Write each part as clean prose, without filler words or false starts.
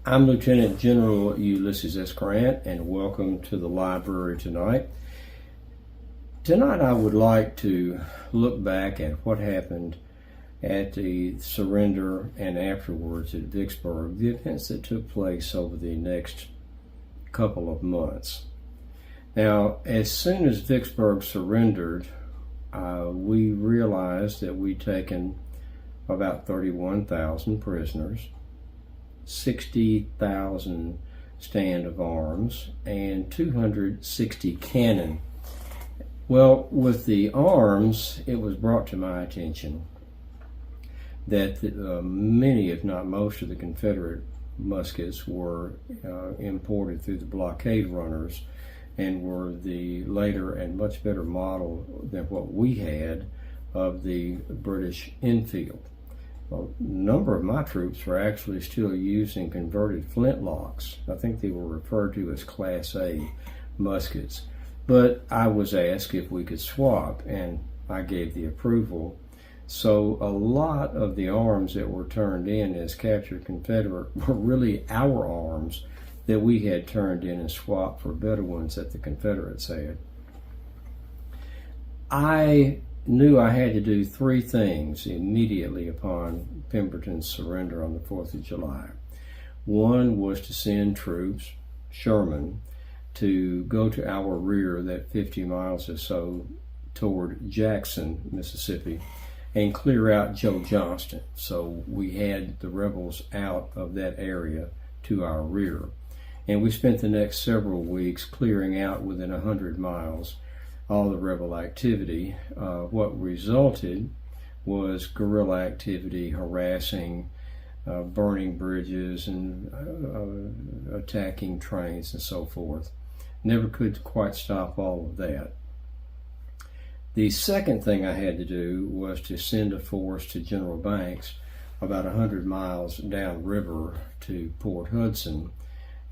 I'm Lieutenant General Ulysses S. Grant, and welcome to the library tonight. Tonight I would like to look back at what happened at the surrender and afterwards at Vicksburg, the events that took place over the next couple of months. Now, as soon as Vicksburg surrendered, we realized that we'd taken about 31,000 prisoners, 60,000 stand of arms, and 260 cannon. Well, with the arms, it was brought to my attention that many, if not most, of the Confederate muskets were imported through the blockade runners and were the later and much better model than what we had of the British Enfield. A number of my troops were actually still using converted flintlocks. I think they were referred to as Class A muskets. But I was asked if we could swap, and I gave the approval. So a lot of the arms that were turned in as captured Confederate were really our arms that we had turned in and swapped for better ones that the Confederates had. I knew I had to do three things immediately upon Pemberton's surrender on the 4th of July. One was to send troops, Sherman, to go to our rear, that 50 miles or so toward Jackson, Mississippi, and clear out Joe Johnston. So we had the rebels out of that area to our rear. And we spent the next several weeks clearing out within 100 miles all the rebel activity. What resulted was guerrilla activity, harassing, burning bridges, and attacking trains and so forth. Never could quite stop all of that. The second thing I had to do was to send a force to General Banks about 100 miles downriver to Port Hudson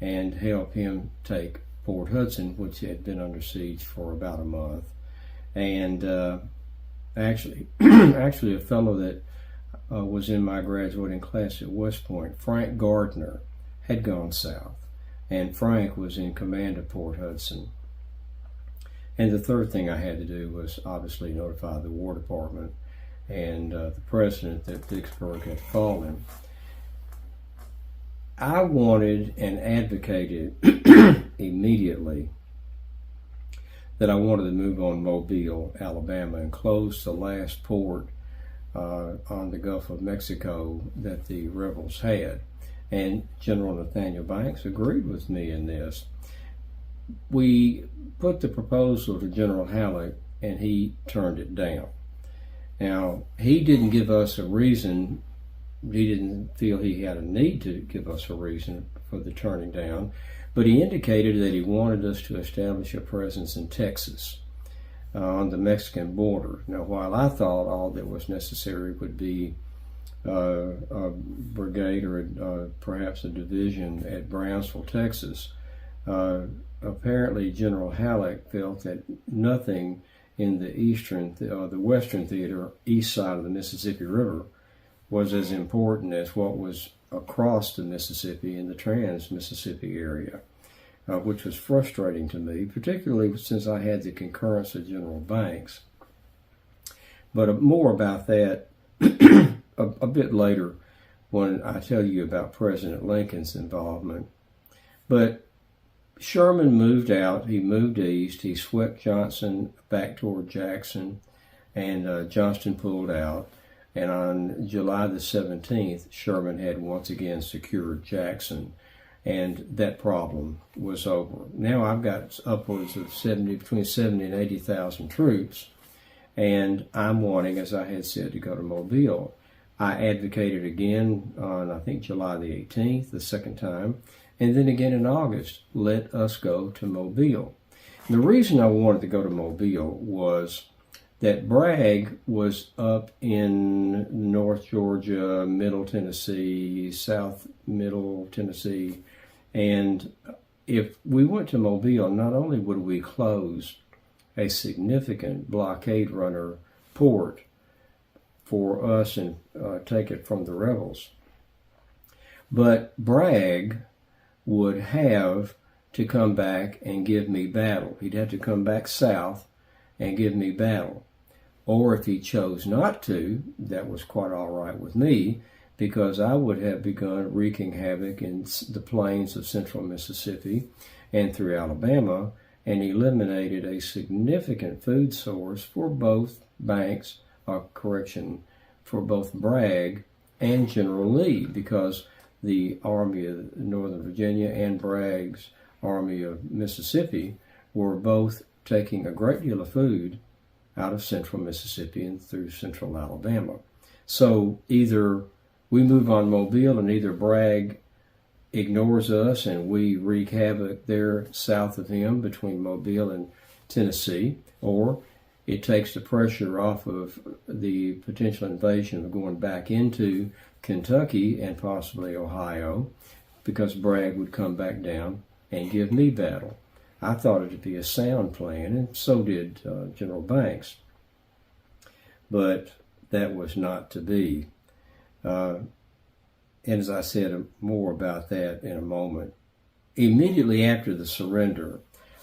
and help him take Port Hudson, which had been under siege for about a month. And actually a fellow that was in my graduating class at West Point, Frank Gardner, had gone south, and Frank was in command of Port Hudson. And the third thing I had to do was obviously notify the War Department and the president that Vicksburg had fallen. I wanted and advocated immediately that I wanted to move on Mobile, Alabama, and close the last port on the Gulf of Mexico that the rebels had. And General Nathaniel Banks agreed with me in this. We put the proposal to General Halleck, and he turned it down. Now, he didn't give us a reason. He didn't feel he had a need to give us a reason for the turning down, but he indicated that he wanted us to establish a presence in Texas on the Mexican border. Now, while I thought all that was necessary would be a brigade or perhaps a division at Brownsville, Texas, apparently General Halleck felt that nothing in the Western Theater, east side of the Mississippi River, was as important as what was across the Mississippi in the trans-Mississippi area, which was frustrating to me, particularly since I had the concurrence of General Banks. But more about that a bit later when I tell you about President Lincoln's involvement. But Sherman moved out, he moved east, he swept Johnson back toward Jackson, and Johnston pulled out. And on July the 17th, Sherman had once again secured Jackson, and that problem was over. Now I've got upwards of between 70 and 80,000 troops, and I'm wanting, as I had said, to go to Mobile. I advocated again on, I think, July the 18th, the second time, and then again in August, let us go to Mobile. And the reason I wanted to go to Mobile was that Bragg was up in North Georgia, Middle Tennessee, South Middle Tennessee, and if we went to Mobile, not only would we close a significant blockade runner port for us and take it from the rebels, But Bragg would have to come back and give me battle. He'd have to come back south and give me battle. Or if he chose not to, that was quite all right with me, because I would have begun wreaking havoc in the plains of central Mississippi and through Alabama, and eliminated a significant food source for both Banks, for both Bragg and General Lee, because the Army of Northern Virginia and Bragg's Army of Mississippi were both taking a great deal of food out of central Mississippi and through central Alabama. So either we move on Mobile and either Bragg ignores us and we wreak havoc there south of him between Mobile and Tennessee, or it takes the pressure off of the potential invasion of going back into Kentucky and possibly Ohio, because Bragg would come back down and give me battle. I thought it to be a sound plan, and so did General Banks. But that was not to be. And as I said, more about that in a moment. Immediately after the surrender,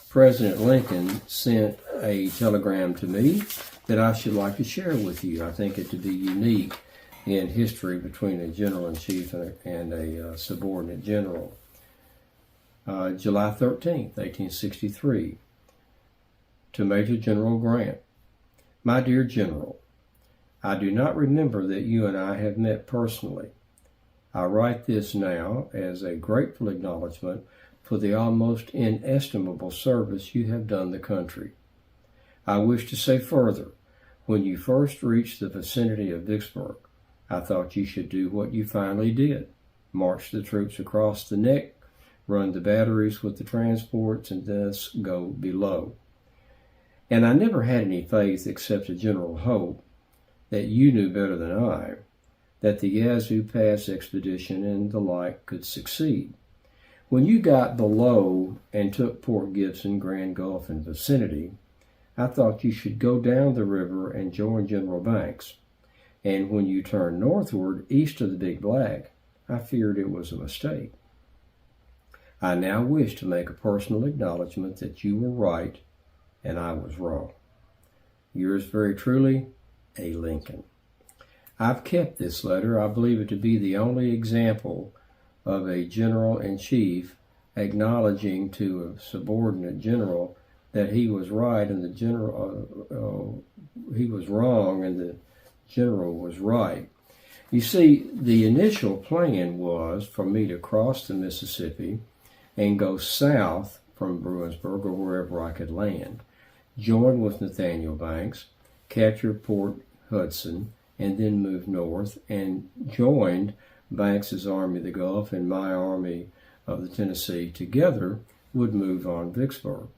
President Lincoln sent a telegram to me that I should like to share with you. I think it to be unique in history between a general-in-chief and a subordinate general. July 13th, 1863, to Major General Grant. My dear General, I do not remember that you and I have met personally. I write this now as a grateful acknowledgement for the almost inestimable service you have done the country. I wish to say further, when you first reached the vicinity of Vicksburg, I thought you should do what you finally did, march the troops across the neck, run the batteries with the transports, and thus go below. And I never had any faith except a general hope that you knew better than I, that the Yazoo Pass expedition and the like could succeed. When you got below and took Port Gibson, Grand Gulf, and vicinity, I thought you should go down the river and join General Banks. And when you turned northward, east of the Big Black, I feared it was a mistake. I now wish to make a personal acknowledgement that you were right and I was wrong. Yours very truly, A. Lincoln. I've kept this letter. I believe it to be the only example of a general-in-chief acknowledging to a subordinate general that he was right and the general he was wrong and the general was right. You see, the initial plan was for me to cross the Mississippi and go south from Bruinsburg or wherever I could land, join with Nathaniel Banks, capture Port Hudson, and then move north and joined Banks's Army of the Gulf and my Army of the Tennessee together would move on Vicksburg.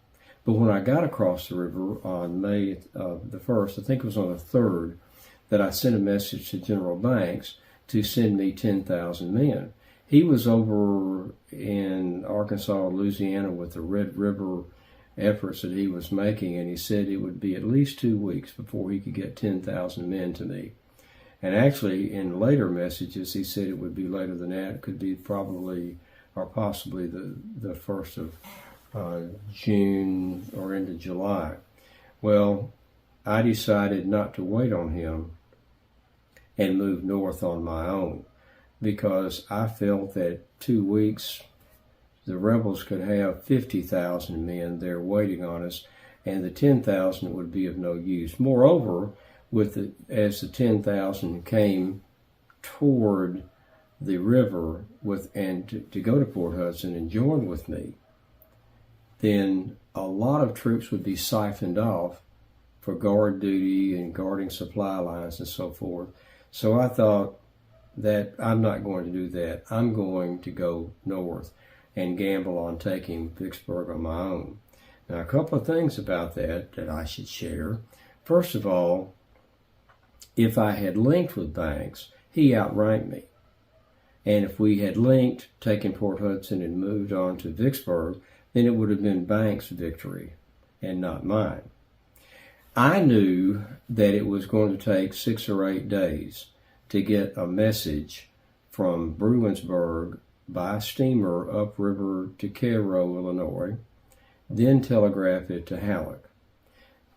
But when I got across the river on May the 1st, I think it was on the 3rd, that I sent a message to General Banks to send me 10,000 men. He was over in Arkansas, Louisiana with the Red River efforts that he was making, and he said it would be at least 2 weeks before he could get 10,000 men to me. And actually, in later messages, he said it would be later than that. It could be probably or possibly the 1st of June or into July. Well, I decided not to wait on him and move north on my own, because I felt that 2 weeks the rebels could have 50,000 men there waiting on us, and the 10,000 would be of no use. Moreover, as the 10,000 came toward the river to go to Port Hudson and join with me, then a lot of troops would be siphoned off for guard duty and guarding supply lines and so forth. So I thought that I'm not going to do that. I'm going to go north and gamble on taking Vicksburg on my own. Now, a couple of things about that I should share. First of all, if I had linked with Banks, he outranked me. And if we had linked, taken Port Hudson and moved on to Vicksburg, then it would have been Banks' victory and not mine. I knew that it was going to take 6 or 8 days to get a message from Bruinsburg by steamer upriver to Cairo, Illinois, then telegraph it to Halleck.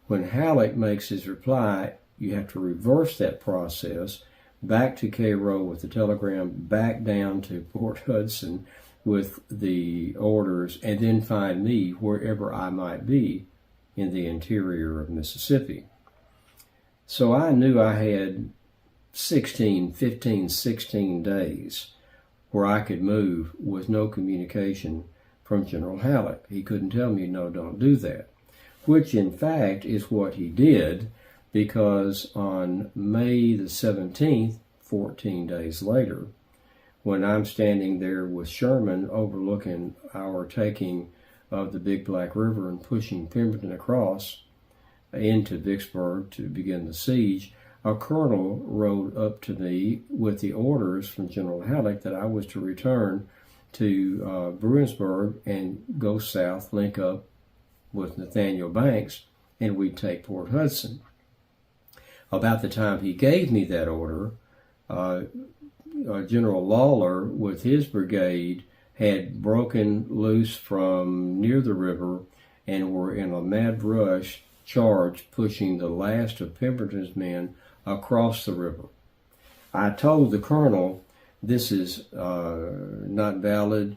When Halleck makes his reply, you have to reverse that process back to Cairo with the telegram, back down to Port Hudson with the orders, and then find me wherever I might be in the interior of Mississippi. So I knew I had 16 days where I could move with no communication from General Halleck. He couldn't tell me, no, don't do that, which in fact is what he did, because on May the 17th, 14 days later, when I'm standing there with Sherman overlooking our taking of the Big Black River and pushing Pemberton across into Vicksburg to begin the siege, a colonel rode up to me with the orders from General Halleck that I was to return to Bruinsburg and go south, link up with Nathaniel Banks, and we'd take Port Hudson. About the time he gave me that order, General Lawler with his brigade had broken loose from near the river and were in a mad rush charge pushing the last of Pemberton's men across the river. I told the colonel, this is not valid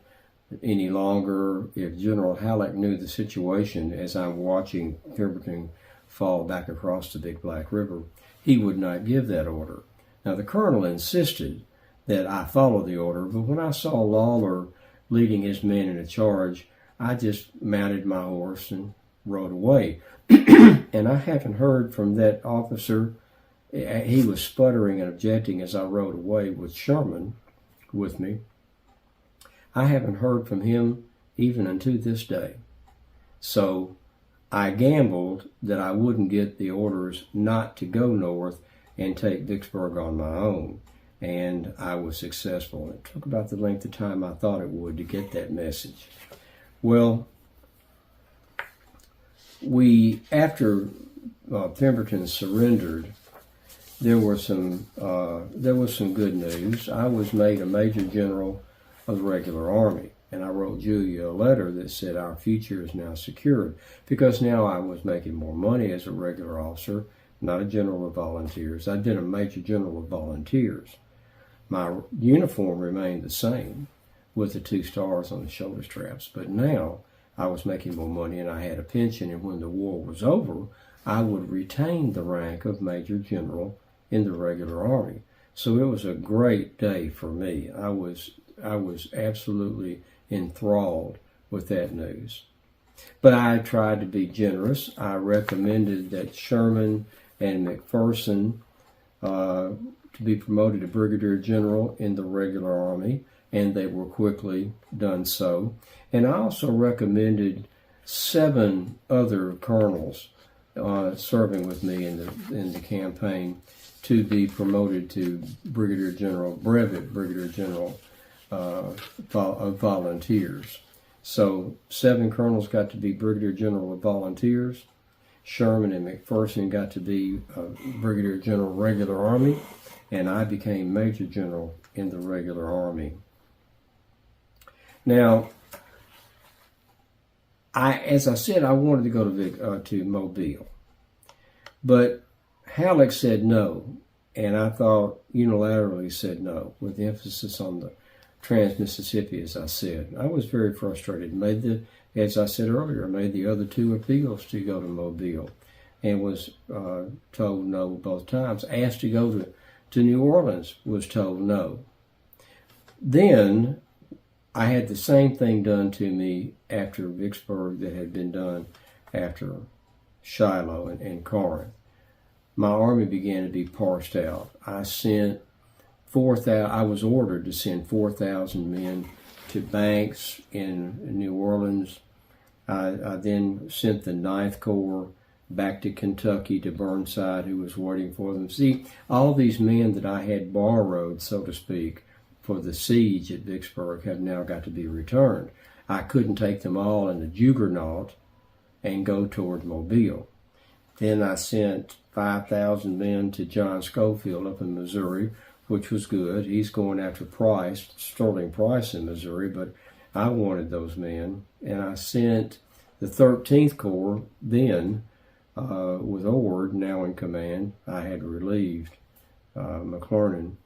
any longer. If General Halleck knew the situation as I'm watching Pemberton fall back across the Big Black River, he would not give that order. Now the colonel insisted that I follow the order, but when I saw Lawler leading his men in a charge, I just mounted my horse and rode away. And I haven't heard from that officer. He was sputtering and objecting as I rode away with Sherman with me. I haven't heard from him even unto this day. So I gambled that I wouldn't get the orders not to go north and take Vicksburg on my own. And I was successful. It took about the length of time I thought it would to get that message. Well, after Pemberton surrendered, there was some good news. I was made a Major General of the regular Army, and I wrote Julia a letter that said our future is now secured, because now I was making more money as a regular officer, not a general of volunteers. I'd been a Major General of volunteers. My uniform remained the same with the 2 stars on the shoulder straps, but now I was making more money and I had a pension, and when the war was over, I would retain the rank of Major General in the regular Army. So it was a great day for me. I was absolutely enthralled with that news. But I tried to be generous. I recommended that Sherman and McPherson to be promoted to Brigadier General in the regular Army, and they were quickly done so. And I also recommended 7 other colonels serving with me in the campaign to be promoted to Brigadier General, Brevet Brigadier General of volunteers. So 7 colonels got to be Brigadier General of volunteers. Sherman and McPherson got to be Brigadier General regular Army, and I became Major General in the regular Army. Now, as I said, I wanted to go to Mobile, but Halleck said no, and I thought unilaterally said no, with emphasis on the Trans-Mississippi, as I said. I was very frustrated. As I said earlier, I made the other 2 appeals to go to Mobile and was told no both times. Asked to go to New Orleans, was told no. Then I had the same thing done to me after Vicksburg that had been done after Shiloh and Corinth. My army began to be parsed out. I was ordered to send 4,000 men to Banks in New Orleans. I then sent the 9th Corps back to Kentucky to Burnside, who was waiting for them. See, all these men that I had borrowed, so to speak, for the siege at Vicksburg have now got to be returned. I couldn't take them all in the Juggernaut and go toward Mobile. Then I sent 5,000 men to John Schofield up in Missouri, which was good. He's going after Sterling Price in Missouri, but I wanted those men, and I sent the 13th Corps then with Ord now in command. I had relieved McClernand,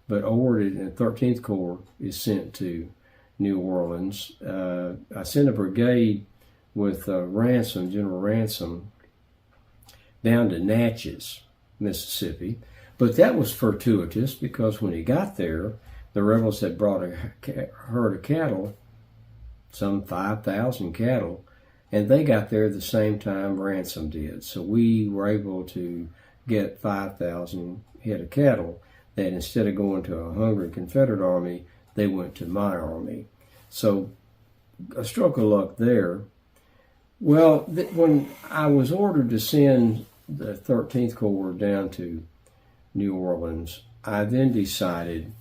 but Ord in the 13th Corps is sent to New Orleans. I sent a brigade with General Ransom, down to Natchez, Mississippi. But that was fortuitous because when he got there, the rebels had brought a herd of cattle, some 5,000 cattle, and they got there the same time Ransom did. So we were able to get 5,000 head of cattle that instead of going to a hungry Confederate army, they went to my army. So a stroke of luck there. Well, when I was ordered to send the 13th Corps down to New Orleans, I then decided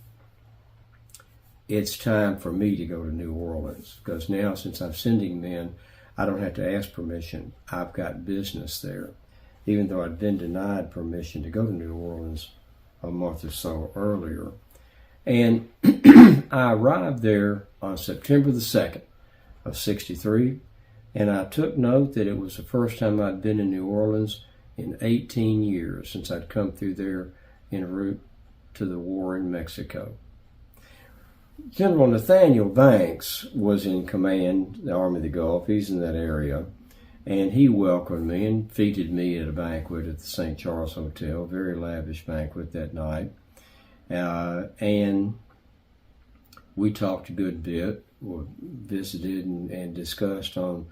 it's time for me to go to New Orleans, because now, since I'm sending men, I don't have to ask permission. I've got business there, even though I'd been denied permission to go to New Orleans a month or so earlier. And I arrived there on September the 2nd of 63, and I took note that it was the first time I'd been in New Orleans in 18 years since I'd come through there en route to the war in Mexico. General Nathaniel Banks was in command, the Army of the Gulf. He's in that area, and he welcomed me and feted me at a banquet at the St. Charles Hotel, very lavish banquet that night. And we talked a good bit, visited and discussed on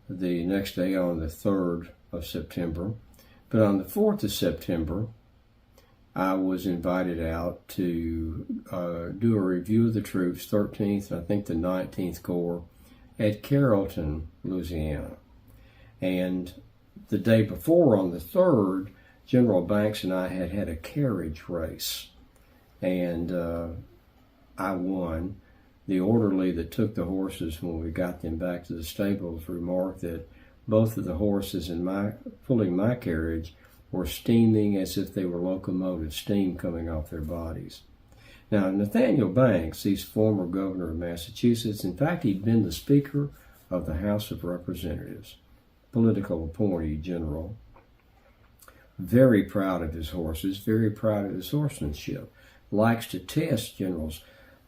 the next day, on the 3rd of September. But on the 4th of September, I was invited out to do a review of the troops, 13th, and I think the 19th Corps, at Carrollton, Louisiana. And the day before, on the 3rd, General Banks and I had had a carriage race, and I won. The orderly that took the horses when we got them back to the stables remarked that both of the horses pulling my carriage were steaming as if they were locomotives, steam coming off their bodies. Now, Nathaniel Banks, he's former governor of Massachusetts. In fact, he'd been the Speaker of the House of Representatives, political appointee general. Very proud of his horses, very proud of his horsemanship. Likes to test generals.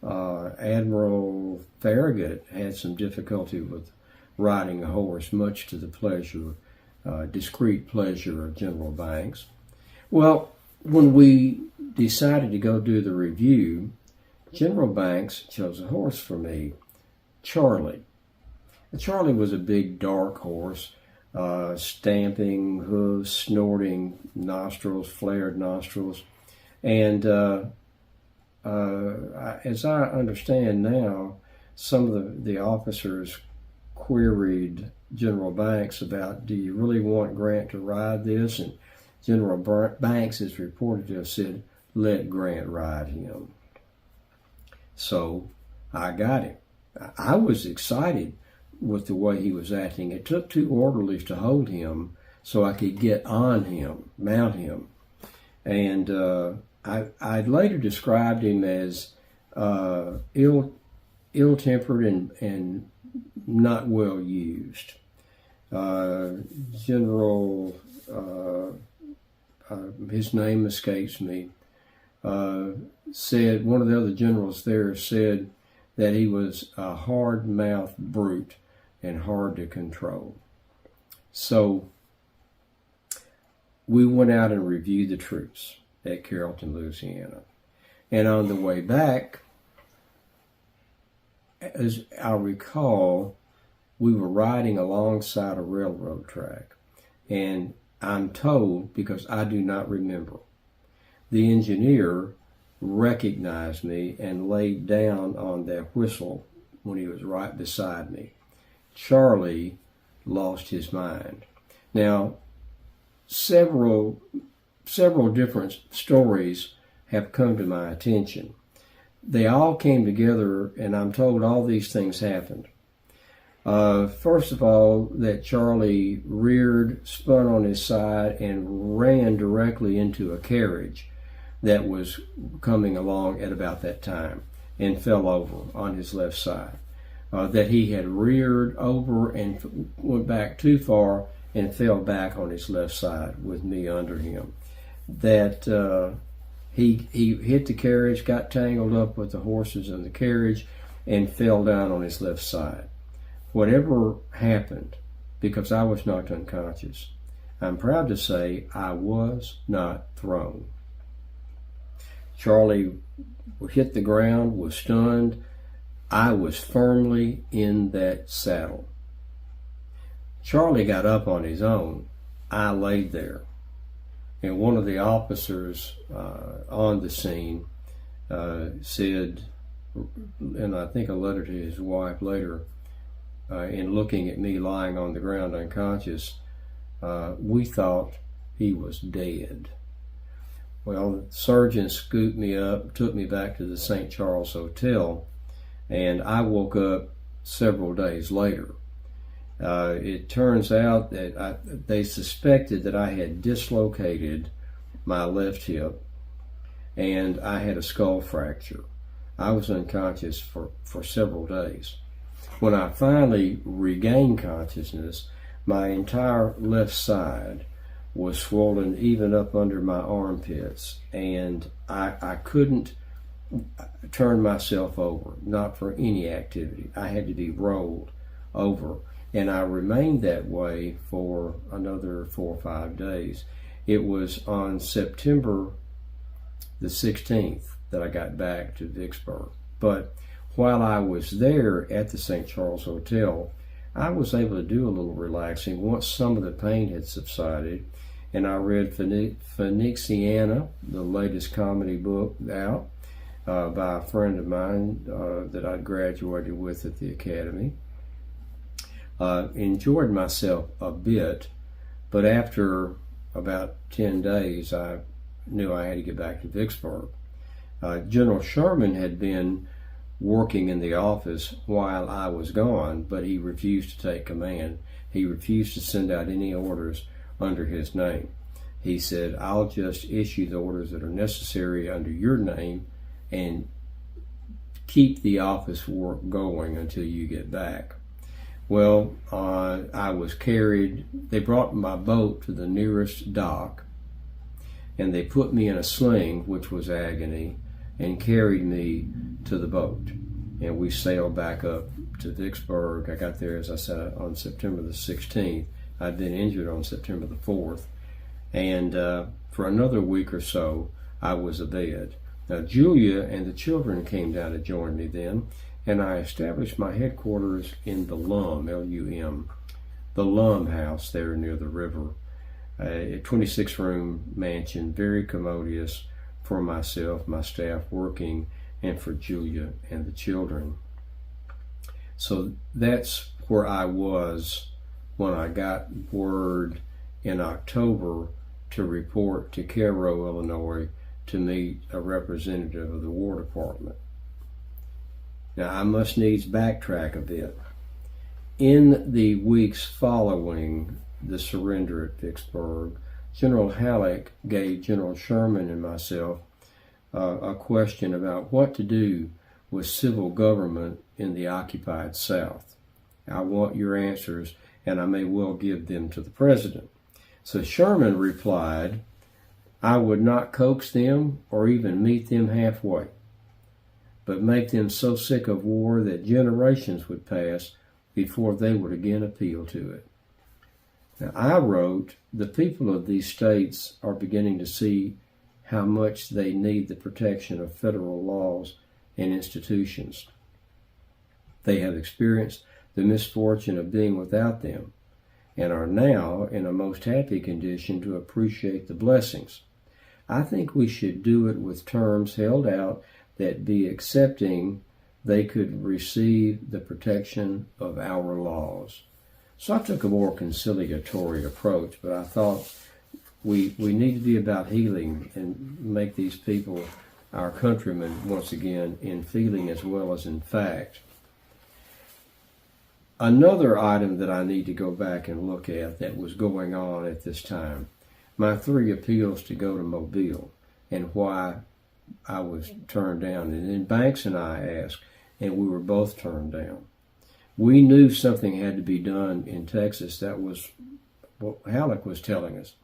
Admiral Farragut had some difficulty with riding a horse, much to the pleasure, discreet pleasure of General Banks. Well, when we decided to go do the review, General Banks chose a horse for me, Charlie. And Charlie was a big, dark horse, stamping hooves, snorting nostrils, flared nostrils. And as I understand now, some of the officers queried General Banks about, do you really want Grant to ride this? And General Banks is reported to have said, let Grant ride him. So I got him. I was excited with the way he was acting. It took 2 orderlies to hold him so I could get on him, mount him. And I later described him as ill-tempered and not well used. General, his name escapes me, said, one of the other generals there said that he was a hard-mouthed brute and hard to control. So we went out and reviewed the troops at Carrollton, Louisiana. And on the way back, as I recall, we were riding alongside a railroad track. And I'm told, because I do not remember, the engineer recognized me and laid down on that whistle when he was right beside me. Charlie lost his mind. Now, several different stories have come to my attention. They all came together, and I'm told all these things happened. First of all, that Charlie reared, spun on his side, and ran directly into a carriage that was coming along at about that time and fell over on his left side. That he had reared over and went back too far and fell back on his left side with me under him. That he hit the carriage, got tangled up with the horses in the carriage, and fell down on his left side. Whatever happened, because I was knocked unconscious, I'm proud to say I was not thrown. Charlie hit the ground, was stunned. I was firmly in that saddle. Charlie got up on his own. I laid there. And one of the officers on the scene said, and I think a letter to his wife later, in looking at me lying on the ground unconscious, we thought he was dead. Well, the surgeon scooped me up, took me back to the St. Charles Hotel, and I woke up several days later. It turns out that they suspected that I had dislocated my left hip and I had a skull fracture. I was unconscious for several days. When I finally regained consciousness, my entire left side was swollen even up under my armpits, and I couldn't turn myself over, not for any activity. I had to be rolled over, and I remained that way for another 4 or 5 days. It was on September the 16th that I got back to Vicksburg. But while I was there at the St. Charles Hotel, I was able to do a little relaxing once some of the pain had subsided, and I read Phoenixiana, the latest comedy book out by a friend of mine that I'd graduated with at the academy. Enjoyed myself a bit, but after about 10 days, I knew I had to get back to Vicksburg. General Sherman had been working in the office while I was gone, but he refused to take command. He refused to send out any orders under his name. He said, I'll just issue the orders that are necessary under your name and keep the office work going until you get back. Well, I was carried. They brought my boat to the nearest dock, and they put me in a sling, which was agony, and carried me to the boat. And we sailed back up to Vicksburg. I got there, as I said, on September the 16th. I'd been injured on September the 4th. And for another week or so, I was abed. Now, Julia and the children came down to join me then, and I established my headquarters in the Lum, L-U-M, the Lum house there near the river, a 26-room mansion, very commodious for myself, my staff working, and for Julia and the children. So that's where I was when I got word in October to report to Cairo, Illinois, to meet a representative of the War Department. Now, I must needs backtrack a bit. In the weeks following the surrender at Vicksburg, General Halleck gave General Sherman and myself a question about what to do with civil government in the occupied South. I want your answers, and I may well give them to the President. So Sherman replied, I would not coax them or even meet them halfway, but make them so sick of war that generations would pass before they would again appeal to it. Now, I wrote, the people of these states are beginning to see how much they need the protection of federal laws and institutions. They have experienced the misfortune of being without them and are now in a most happy condition to appreciate the blessings. I think we should do it with terms held out that be accepting they could receive the protection of our laws. So I took a more conciliatory approach, but I thought we need to be about healing and make these people our countrymen once again in feeling as well as in fact. Another item that I need to go back and look at that was going on at this time, my 3 appeals to go to Mobile and why I was turned down. And then Banks and I asked, and we were both turned down. We knew something had to be done in Texas. That was what Halleck was telling us.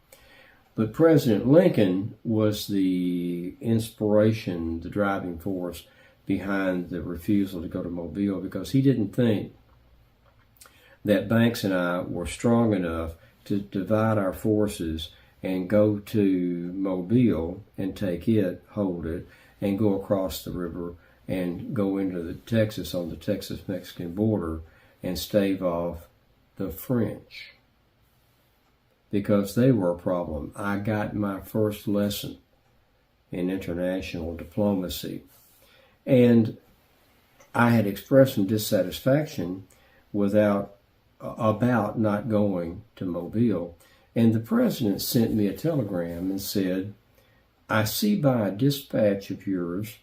But President Lincoln was the inspiration, the driving force behind the refusal to go to Mobile, because he didn't think that Banks and I were strong enough to divide our forces and go to Mobile and take it, hold it, and go across the river and go into the Texas on the Texas-Mexican border and stave off the French, because they were a problem. I got my first lesson in international diplomacy, and I had expressed some dissatisfaction about not going to Mobile, and the president sent me a telegram and said, "I see by a dispatch of yours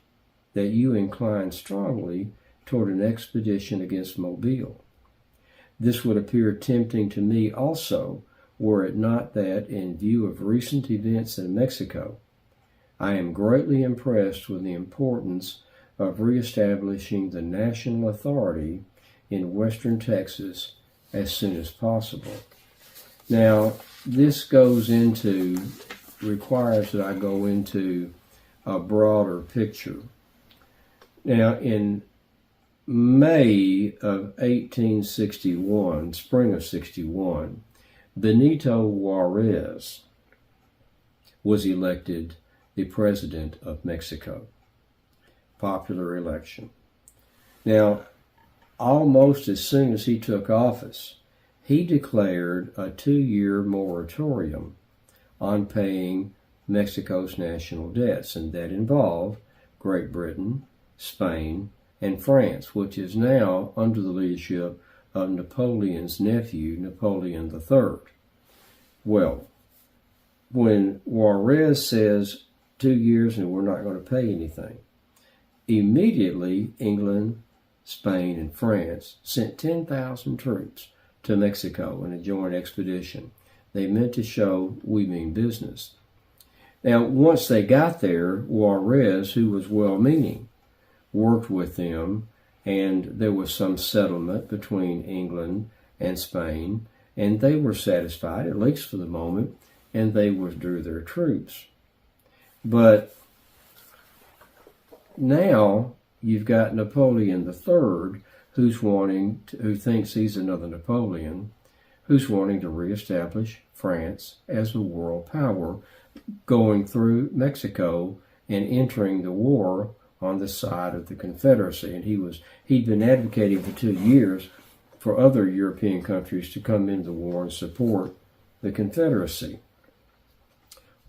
that you incline strongly toward an expedition against Mobile. This would appear tempting to me also, were it not that, in view of recent events in Mexico, I am greatly impressed with the importance of reestablishing the national authority in western Texas as soon as possible." Now, this requires that I go into a broader picture. Now, in May of 1861, spring of 61, Benito Juarez was elected the president of Mexico. Popular election. Now, almost as soon as he took office, he declared a 2-year moratorium on paying Mexico's national debts, and that involved Great Britain, Spain, and France, which is now under the leadership of Napoleon's nephew, Napoleon III. Well, when Juarez says 2 years and we're not going to pay anything, immediately England, Spain, and France sent 10,000 troops to Mexico in a joint expedition. They meant to show we mean business. Now, once they got there, Juarez, who was well-meaning, worked with them, and there was some settlement between England and Spain, and they were satisfied, at least for the moment, and they withdrew their troops. But now you've got Napoleon III, who thinks he's another Napoleon, who's wanting to reestablish France as a world power, going through Mexico and entering the war on the side of the Confederacy. And he'd been advocating for 2 years for other European countries to come into the war and support the Confederacy.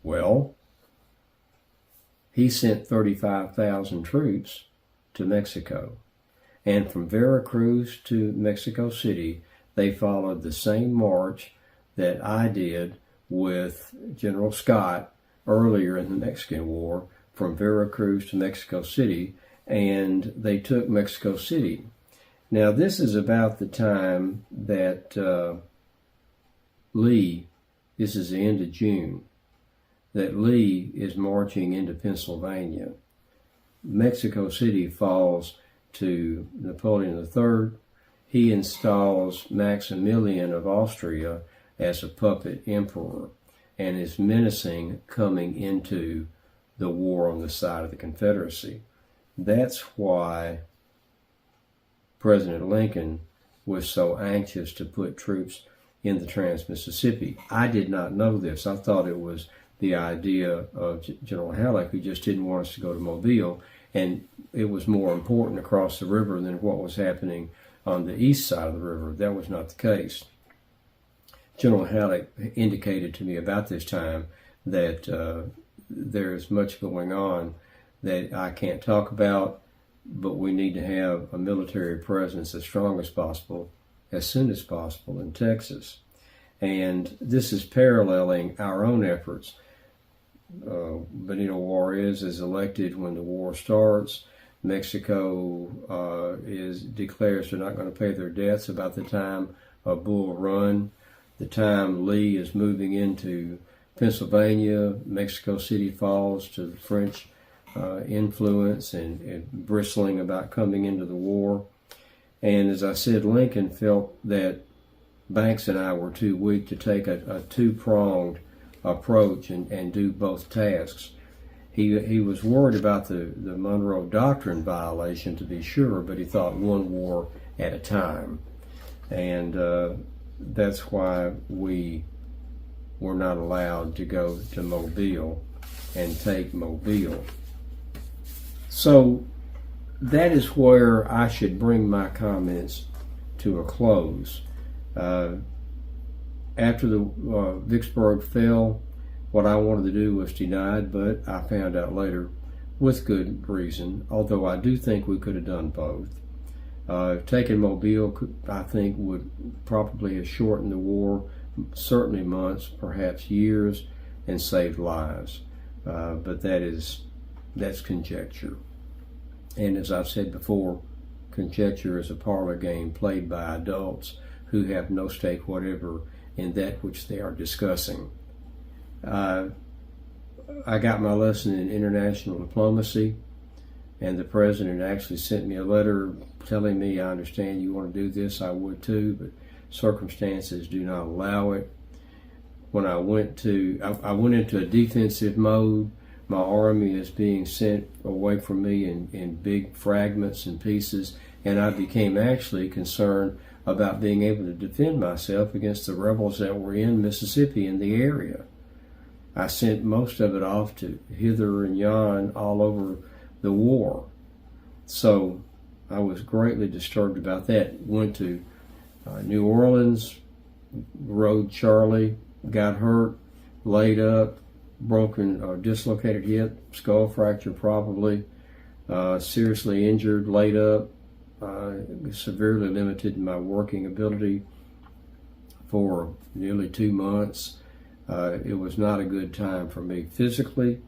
Well, he sent 35,000 troops to Mexico. And from Veracruz to Mexico City, they followed the same march that I did with General Scott earlier in the Mexican War, from Veracruz to Mexico City, and they took Mexico City. Now, this is about the time that this is the end of June, that Lee is marching into Pennsylvania. Mexico City falls to Napoleon III. He installs Maximilian of Austria as a puppet emperor and is menacing coming into the war on the side of the Confederacy. That's why President Lincoln was so anxious to put troops in the Trans-Mississippi. I did not know this. I thought it was the idea of General Halleck, who just didn't want us to go to Mobile, and it was more important across the river than what was happening on the east side of the river. That was not the case. General Halleck indicated to me about this time that there's much going on that I can't talk about, but we need to have a military presence as strong as possible, as soon as possible in Texas. And this is paralleling our own efforts. Benito Juarez is elected when the war starts. Mexico declares they're not going to pay their debts about the time of Bull Run. The time Lee is moving into Pennsylvania, Mexico City Falls, to the French influence and bristling about coming into the war. And as I said, Lincoln felt that Banks and I were too weak to take a two-pronged approach and do both tasks. He was worried about the Monroe Doctrine violation, to be sure, but he thought one war at a time. And that's why we were not allowed to go to Mobile and take Mobile. So that is where I should bring my comments to a close. After the Vicksburg fell, what I wanted to do was denied, but I found out later, with good reason, although I do think we could have done both. Taking Mobile, I think, would probably have shortened the war, certainly months, perhaps years, and saved lives. But that's conjecture. And as I've said before, conjecture is a parlor game played by adults who have no stake whatever in that which they are discussing. I got my lesson in international diplomacy, and the president actually sent me a letter telling me, I understand you want to do this, I would too, but circumstances do not allow it. When I went into a defensive mode. My army is being sent away from me in big fragments and pieces, and I became actually concerned about being able to defend myself against the rebels that were in Mississippi in the area. I sent most of it off to hither and yon all over the war. So I was greatly disturbed about that. Went to New Orleans, rode Charlie, got hurt, laid up, broken or dislocated hip, skull fracture probably, seriously injured, laid up, severely limited in my working ability for nearly 2 months. It was not a good time for me physically,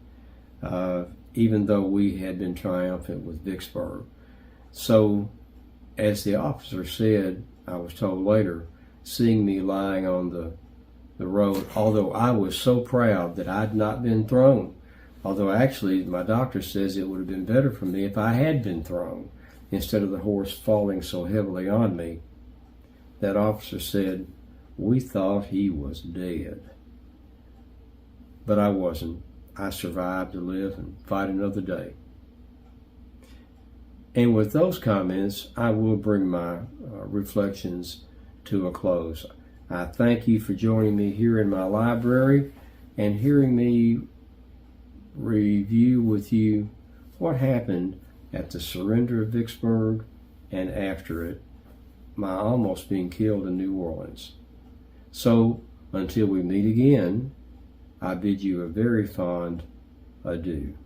even though we had been triumphant with Vicksburg. So, as the officer said, I was told later, seeing me lying on the road, although I was so proud that I'd not been thrown, although actually my doctor says it would have been better for me if I had been thrown instead of the horse falling so heavily on me. That officer said, "We thought he was dead." But I wasn't. I survived to live and fight another day. And with those comments, I will bring my reflections to a close. I thank you for joining me here in my library and hearing me review with you what happened at the surrender of Vicksburg and after it, my almost being killed in New Orleans. So, until we meet again, I bid you a very fond adieu.